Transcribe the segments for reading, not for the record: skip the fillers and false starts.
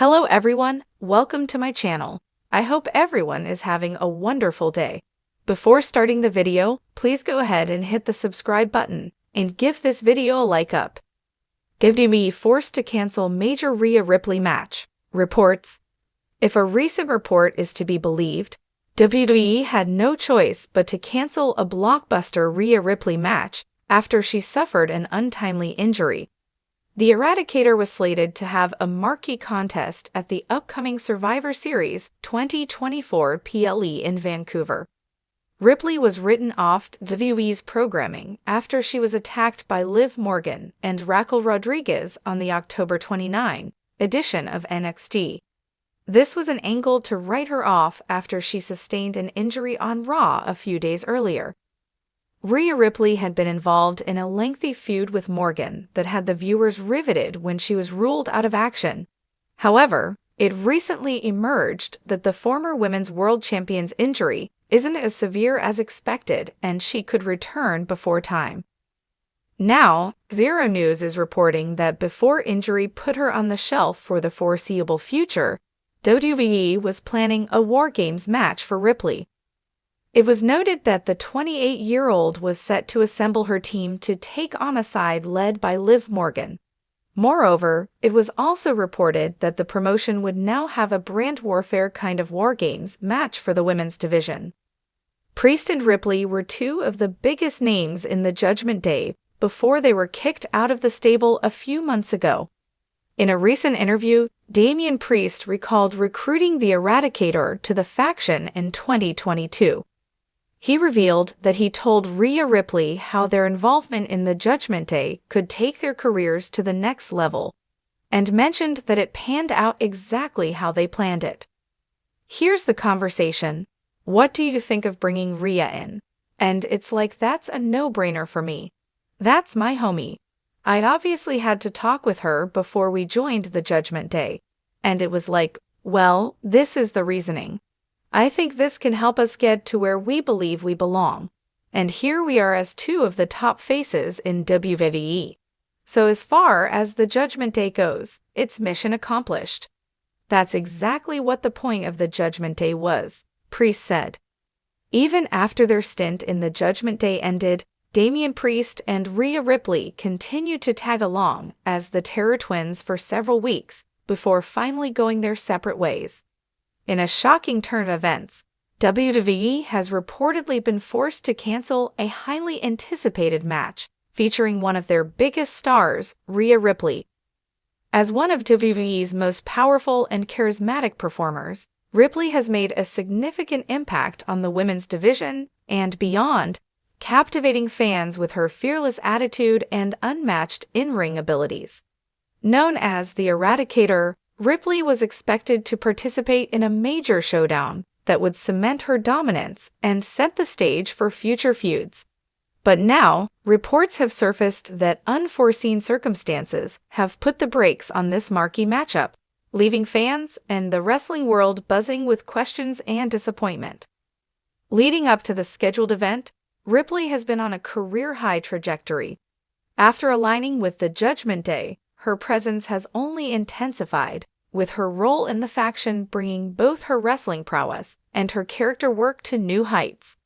Hello everyone, welcome to my channel. I hope everyone is having a wonderful day. Before starting the video, please go ahead and hit the subscribe button and give this video a like up. WWE forced to cancel major Rhea Ripley match. Reports. If a recent report is to be believed, WWE had no choice but to cancel a blockbuster Rhea Ripley match after she suffered an untimely injury. The Eradicator was slated to have a marquee contest at the upcoming Survivor Series 2024 PLE in Vancouver. Ripley was written off WWE's programming after she was attacked by Liv Morgan and Raquel Rodriguez on the October 29 edition of NXT. This was an angle to write her off after she sustained an injury on Raw a few days earlier. Rhea Ripley had been involved in a lengthy feud with Morgan that had the viewers riveted when she was ruled out of action. However, it recently emerged that the former Women's World Champion's injury isn't as severe as expected and she could return before time. Now, Zero News is reporting that before injury put her on the shelf for the foreseeable future, WWE was planning a War Games match for Ripley. It was noted that the 28-year-old was set to assemble her team to take on a side led by Liv Morgan. Moreover, it was also reported that the promotion would now have a brand warfare kind of War Games match for the women's division. Priest and Ripley were two of the biggest names in the Judgment Day before they were kicked out of the stable a few months ago. In a recent interview, Damian Priest recalled recruiting the Eradicator to the faction in 2022. He revealed that he told Rhea Ripley how their involvement in the Judgment Day could take their careers to the next level, and mentioned that it panned out exactly how they planned it. Here's the conversation. What do you think of bringing Rhea in? And it's like that's a no-brainer for me. That's my homie. I obviously had to talk with her before we joined the Judgment Day, and it was like, well, this is the reasoning. I think this can help us get to where we believe we belong. And here we are as two of the top faces in WWE. So as far as the Judgment Day goes, it's mission accomplished. That's exactly what the point of the Judgment Day was, Priest said. Even after their stint in the Judgment Day ended, Damian Priest and Rhea Ripley continued to tag along as the Terror Twins for several weeks before finally going their separate ways. In a shocking turn of events, WWE has reportedly been forced to cancel a highly anticipated match featuring one of their biggest stars, Rhea Ripley. As one of WWE's most powerful and charismatic performers, Ripley has made a significant impact on the women's division and beyond, captivating fans with her fearless attitude and unmatched in-ring abilities. Known as the Eradicator, Ripley was expected to participate in a major showdown that would cement her dominance and set the stage for future feuds. But now, reports have surfaced that unforeseen circumstances have put the brakes on this marquee matchup, leaving fans and the wrestling world buzzing with questions and disappointment. Leading up to the scheduled event, Ripley has been on a career-high trajectory. After aligning with the Judgment Day, her presence has only intensified, with her role in the faction bringing both her wrestling prowess and her character work to new heights.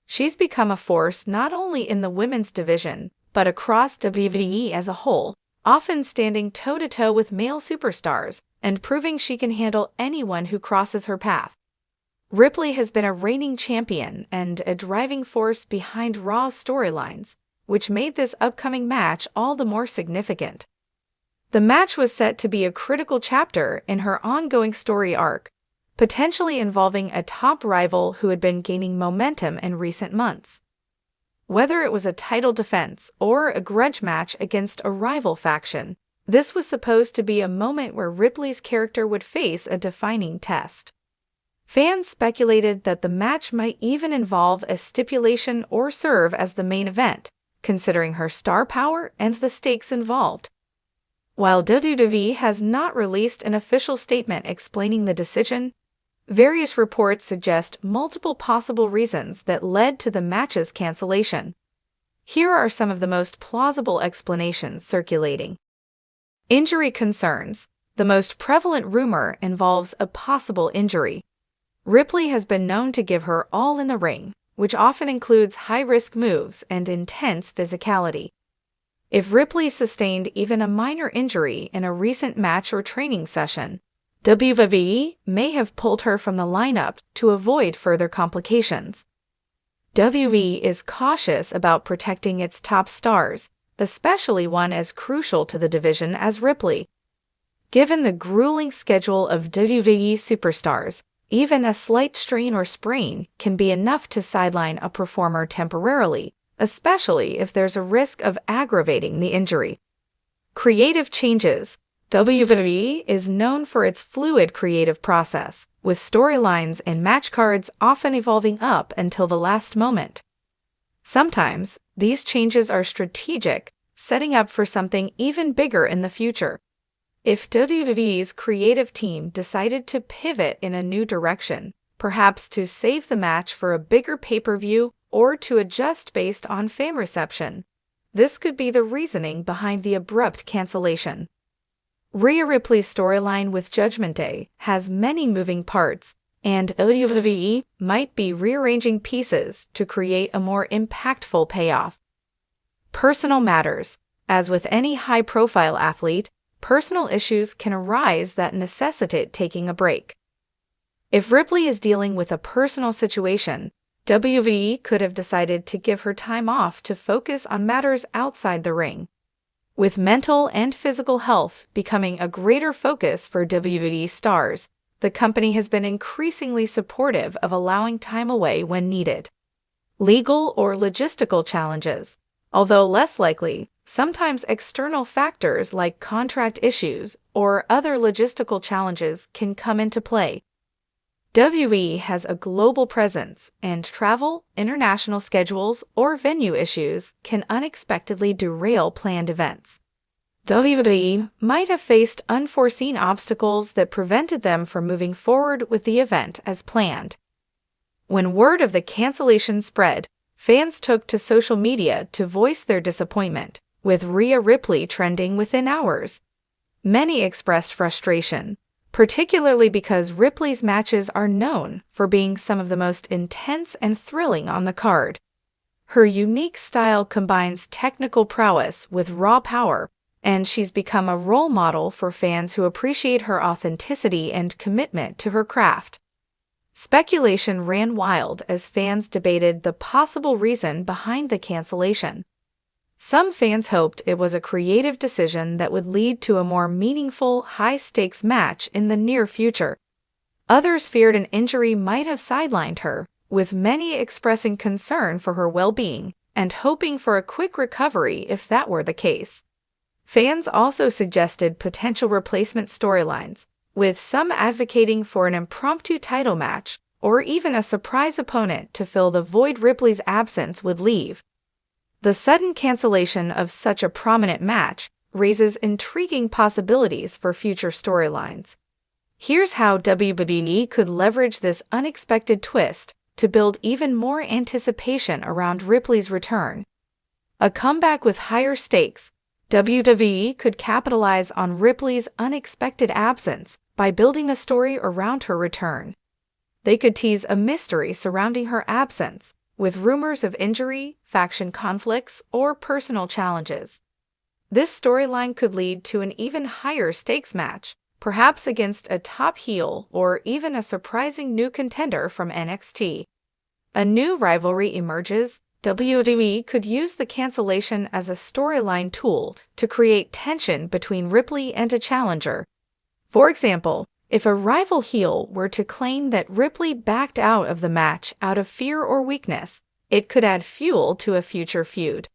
She's become a force not only in the women's division, but across WWE as a whole, often standing toe-to-toe with male superstars and proving she can handle anyone who crosses her path. Ripley has been a reigning champion and a driving force behind Raw's storylines, which made this upcoming match all the more significant. The match was set to be a critical chapter in her ongoing story arc, potentially involving a top rival who had been gaining momentum in recent months. Whether it was a title defense or a grudge match against a rival faction, this was supposed to be a moment where Ripley's character would face a defining test. Fans speculated that the match might even involve a stipulation or serve as the main event, considering her star power and the stakes involved. While WWE has not released an official statement explaining the decision, various reports suggest multiple possible reasons that led to the match's cancellation. Here are some of the most plausible explanations circulating. Injury concerns. The most prevalent rumor involves a possible injury. Ripley has been known to give her all in the ring, which often includes high-risk moves and intense physicality. If Ripley sustained even a minor injury in a recent match or training session, WWE may have pulled her from the lineup to avoid further complications. WWE is cautious about protecting its top stars, especially one as crucial to the division as Ripley. Given the grueling schedule of WWE superstars, even a slight strain or sprain can be enough to sideline a performer temporarily, especially if there's a risk of aggravating the injury. Creative changes. WWE is known for its fluid creative process, with storylines and match cards often evolving up until the last moment. Sometimes, these changes are strategic, setting up for something even bigger in the future. If WWE's creative team decided to pivot in a new direction, perhaps to save the match for a bigger pay-per-view or to adjust based on fan reception, this could be the reasoning behind the abrupt cancellation. Rhea Ripley's storyline with Judgment Day has many moving parts, and WWE might be rearranging pieces to create a more impactful payoff. Personal matters. As with any high-profile athlete, personal issues can arise that necessitate taking a break. If Ripley is dealing with a personal situation, WWE could have decided to give her time off to focus on matters outside the ring. With mental and physical health becoming a greater focus for WWE stars, the company has been increasingly supportive of allowing time away when needed. Legal or logistical challenges. Although less likely, sometimes external factors like contract issues or other logistical challenges can come into play. WWE has a global presence, and travel, international schedules, or venue issues can unexpectedly derail planned events. WWE might have faced unforeseen obstacles that prevented them from moving forward with the event as planned. When word of the cancellation spread, fans took to social media to voice their disappointment, with Rhea Ripley trending within hours. Many expressed frustration, particularly because Ripley's matches are known for being some of the most intense and thrilling on the card. Her unique style combines technical prowess with raw power, and she's become a role model for fans who appreciate her authenticity and commitment to her craft. Speculation ran wild as fans debated the possible reason behind the cancellation. Some fans hoped it was a creative decision that would lead to a more meaningful, high-stakes match in the near future. Others feared an injury might have sidelined her, with many expressing concern for her well-being and hoping for a quick recovery if that were the case. Fans also suggested potential replacement storylines, with some advocating for an impromptu title match or even a surprise opponent to fill the void Ripley's absence would leave. The sudden cancellation of such a prominent match raises intriguing possibilities for future storylines. Here's how WWE could leverage this unexpected twist to build even more anticipation around Ripley's return. A comeback with higher stakes. WWE could capitalize on Ripley's unexpected absence by building a story around her return. They could tease a mystery surrounding her absence, with rumors of injury, faction conflicts, or personal challenges. This storyline could lead to an even higher stakes match, perhaps against a top heel or even a surprising new contender from NXT. A new rivalry emerges. WWE could use the cancellation as a storyline tool to create tension between Ripley and a challenger. For example, if a rival heel were to claim that Ripley backed out of the match out of fear or weakness, it could add fuel to a future feud.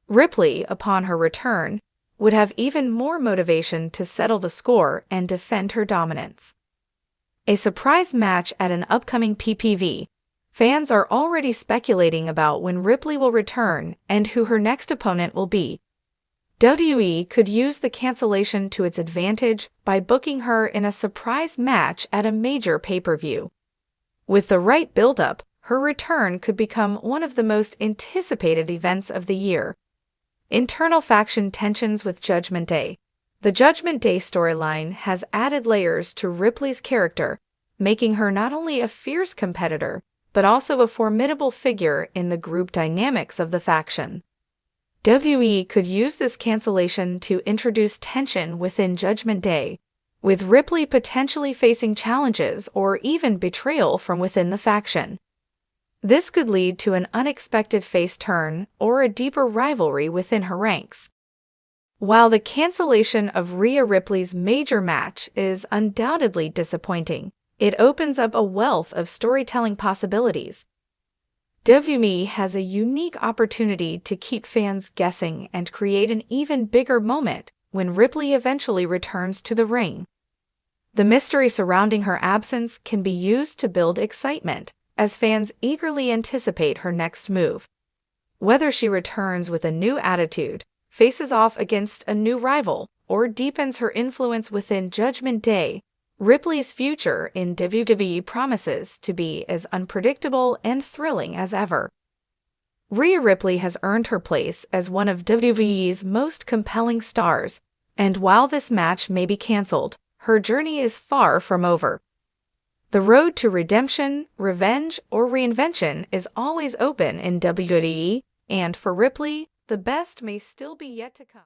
Ripley, upon her return, would have even more motivation to settle the score and defend her dominance. A surprise match at an upcoming PPV. Fans are already speculating about when Ripley will return and who her next opponent will be. WWE could use the cancellation to its advantage by booking her in a surprise match at a major pay-per-view. With the right build-up, her return could become one of the most anticipated events of the year. Internal faction tensions with Judgment Day. The Judgment Day storyline has added layers to Ripley's character, making her not only a fierce competitor, but also a formidable figure in the group dynamics of the faction. WWE could use this cancellation to introduce tension within Judgment Day, with Ripley potentially facing challenges or even betrayal from within the faction. This could lead to an unexpected face turn or a deeper rivalry within her ranks. While the cancellation of Rhea Ripley's major match is undoubtedly disappointing, it opens up a wealth of storytelling possibilities. WWE has a unique opportunity to keep fans guessing and create an even bigger moment when Ripley eventually returns to the ring. The mystery surrounding her absence can be used to build excitement as fans eagerly anticipate her next move. Whether she returns with a new attitude, faces off against a new rival, or deepens her influence within Judgment Day, Ripley's future in WWE promises to be as unpredictable and thrilling as ever. Rhea Ripley has earned her place as one of WWE's most compelling stars, and while this match may be canceled, her journey is far from over. The road to redemption, revenge, or reinvention is always open in WWE, and for Ripley, the best may still be yet to come.